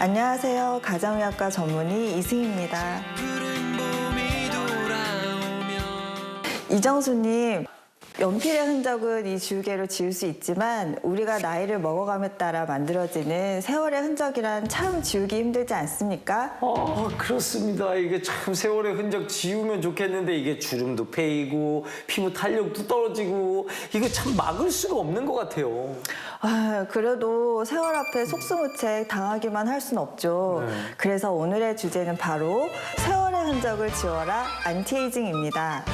안녕하세요. 가정의학과 전문의 이승입니다. 이정수님, 연필의 흔적은 이 지우개로 지울 수 있지만 우리가 나이를 먹어감에 따라 만들어지는 세월의 흔적이란 참 지우기 힘들지 않습니까? 그렇습니다. 이게 참 세월의 흔적 지우면 좋겠는데 이게 주름도 패이고 피부 탄력도 떨어지고 이거 참 막을 수가 없는 것 같아요. 그래도 세월 앞에 속수무책 당하기만 할 순 없죠. 그래서 오늘의 주제는 바로 세월의 흔적을 지워라 안티에이징입니다.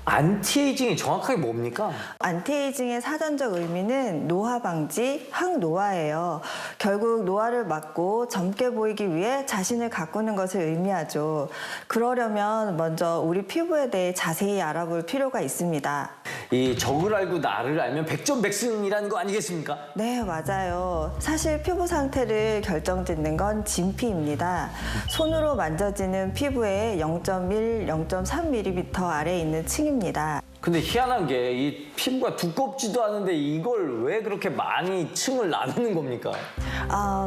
안티에이징이 정확하게 뭡니까? 안티에이징의 사전적 의미는 노화 방지, 항노화예요. 결국 노화를 막고 젊게 보이기 위해 자신을 가꾸는 것을 의미하죠. 그러려면 먼저 우리 피부에 대해 자세히 알아볼 필요가 있습니다. 이 적을 알고 나를 알면 백전백승이라는 거 아니겠습니까? 네, 맞아요. 사실 피부 상태를 결정짓는 건 진피입니다. 손으로 만져지는 피부의 0.1, 0.3mm 아래에 있는 층입니다. 근데 희한한 게 이 피부가 두껍지도 않은데 이걸 왜 그렇게 많이 층을 나누는 겁니까?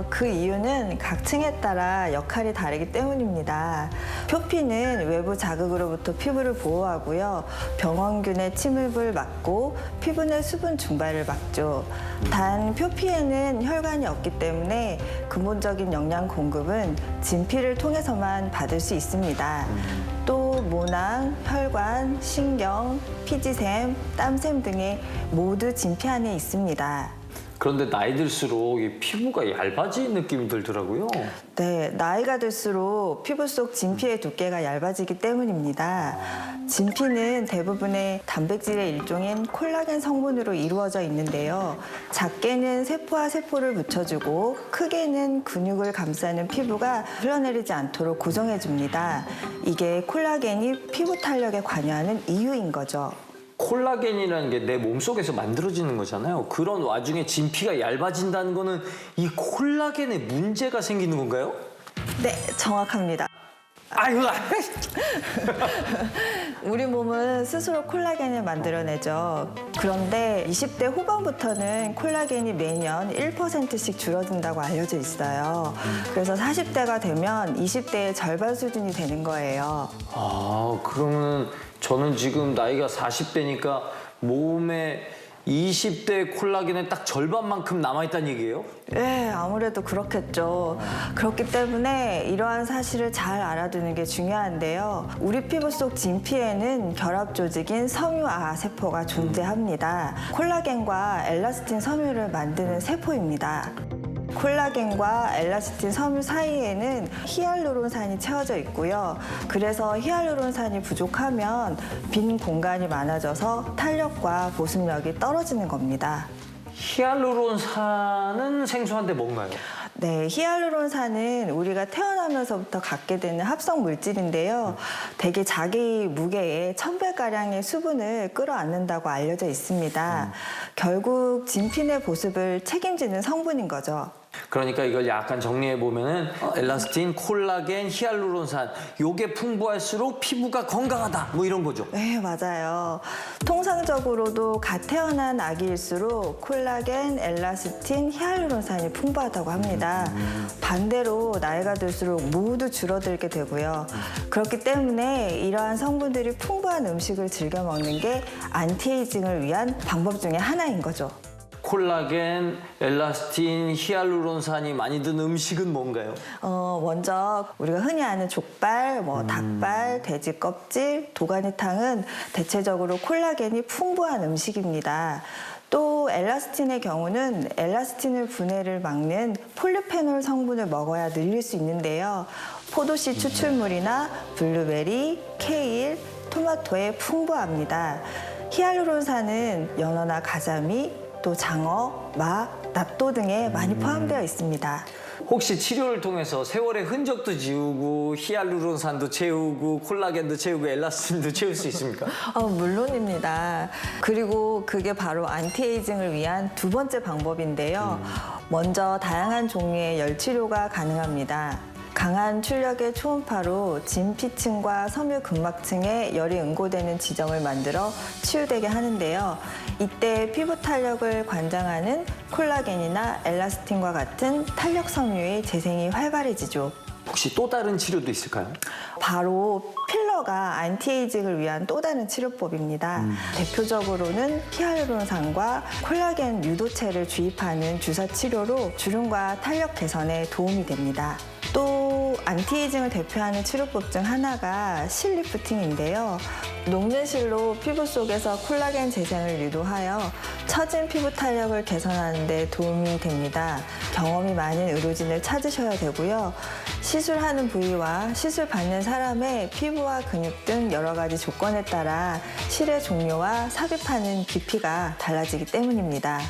그 이유는 각 층에 따라 역할이 다르기 때문입니다. 표피는 외부 자극으로부터 피부를 보호하고요. 병원균의 침입을 막고 피부 내 수분 증발을 막죠. 단 표피에는 혈관이 없기 때문에 근본적인 영양 공급은 진피를 통해서만 받을 수 있습니다. 또 모낭, 혈관, 신경, 피지샘, 땀샘 등의 모두 진피 안에 있습니다. 그런데 나이 들수록 이 피부가 얇아지는 느낌이 들더라고요. 네, 나이가 들수록 피부 속 진피의 두께가 얇아지기 때문입니다. 진피는 대부분의 단백질의 일종인 콜라겐 성분으로 이루어져 있는데요. 작게는 세포와 세포를 붙여주고 크게는 근육을 감싸는 피부가 흘러내리지 않도록 고정해줍니다. 이게 콜라겐이 피부 탄력에 관여하는 이유인 거죠. 콜라겐이라는 게 내 몸속에서 만들어지는 거잖아요. 그런 와중에 진피가 얇아진다는 거는 이 콜라겐에 문제가 생기는 건가요? 네, 정확합니다. 아이고, 우리 몸은 스스로 콜라겐을 만들어내죠. 그런데 20대 후반부터는 콜라겐이 매년 1%씩 줄어든다고 알려져 있어요. 그래서 40대가 되면 20대의 절반 수준이 되는 거예요. 그러면 저는 지금 나이가 40대니까 몸에 20대 콜라겐의 딱 절반만큼 남아있다는 얘기예요? 네, 아무래도 그렇겠죠. 그렇기 때문에 이러한 사실을 잘 알아두는 게 중요한데요. 우리 피부 속 진피에는 결합 조직인 섬유아 세포가 존재합니다. 콜라겐과 엘라스틴 섬유를 만드는 세포입니다. 콜라겐과 엘라스틴 섬유 사이에는 히알루론산이 채워져 있고요. 그래서 히알루론산이 부족하면 빈 공간이 많아져서 탄력과 보습력이 떨어지는 겁니다. 히알루론산은 생소한데 뭔가요? 네, 히알루론산은 우리가 태어나면서부터 갖게 되는 합성 물질인데요. 대개 자기 무게의 1000배가량의 수분을 끌어안는다고 알려져 있습니다. 결국 진피 내 보습을 책임지는 성분인 거죠. 그러니까 이걸 약간 정리해 보면은 엘라스틴, 콜라겐, 히알루론산 요게 풍부할수록 피부가 건강하다 뭐 이런 거죠. 네, 맞아요. 통상적으로도 갓 태어난 아기일수록 콜라겐, 엘라스틴, 히알루론산이 풍부하다고 합니다. 반대로 나이가 들수록 모두 줄어들게 되고요. 그렇기 때문에 이러한 성분들이 풍부한 음식을 즐겨 먹는 게 안티에이징을 위한 방법 중에 하나인 거죠. 콜라겐, 엘라스틴, 히알루론산이 많이 든 음식은 뭔가요? 먼저 우리가 흔히 아는 족발, 닭발, 돼지 껍질, 도가니탕은 대체적으로 콜라겐이 풍부한 음식입니다. 또 엘라스틴의 경우는 엘라스틴을 분해를 막는 폴리페놀 성분을 먹어야 늘릴 수 있는데요. 포도씨 추출물이나 블루베리, 케일, 토마토에 풍부합니다. 히알루론산은 연어나 가자미, 또 장어, 마, 낫또 등에 많이 포함되어 있습니다. 혹시 치료를 통해서 세월의 흔적도 지우고 히알루론산도 채우고 콜라겐도 채우고 엘라스틴도 채울 수 있습니까? 물론입니다. 그리고 그게 바로 안티에이징을 위한 두 번째 방법인데요. 먼저 다양한 종류의 열 치료가 가능합니다. 강한 출력의 초음파로 진피층과 섬유근막층에 열이 응고되는 지점을 만들어 치유되게 하는데요. 이때 피부 탄력을 관장하는 콜라겐이나 엘라스틴과 같은 탄력 섬유의 재생이 활발해지죠. 혹시 또 다른 치료도 있을까요? 바로 필러가 안티에이징을 위한 또 다른 치료법입니다. 대표적으로는 히알루론산과 콜라겐 유도체를 주입하는 주사 치료로 주름과 탄력 개선에 도움이 됩니다. 또 안티에이징을 대표하는 치료법 중 하나가 실 리프팅인데요. 녹는 실로 피부 속에서 콜라겐 재생을 유도하여 처진 피부 탄력을 개선하는 데 도움이 됩니다. 경험이 많은 의료진을 찾으셔야 되고요. 시술하는 부위와 시술 받는 사람의 피부와 근육 등 여러 가지 조건에 따라 실의 종류와 삽입하는 깊이가 달라지기 때문입니다.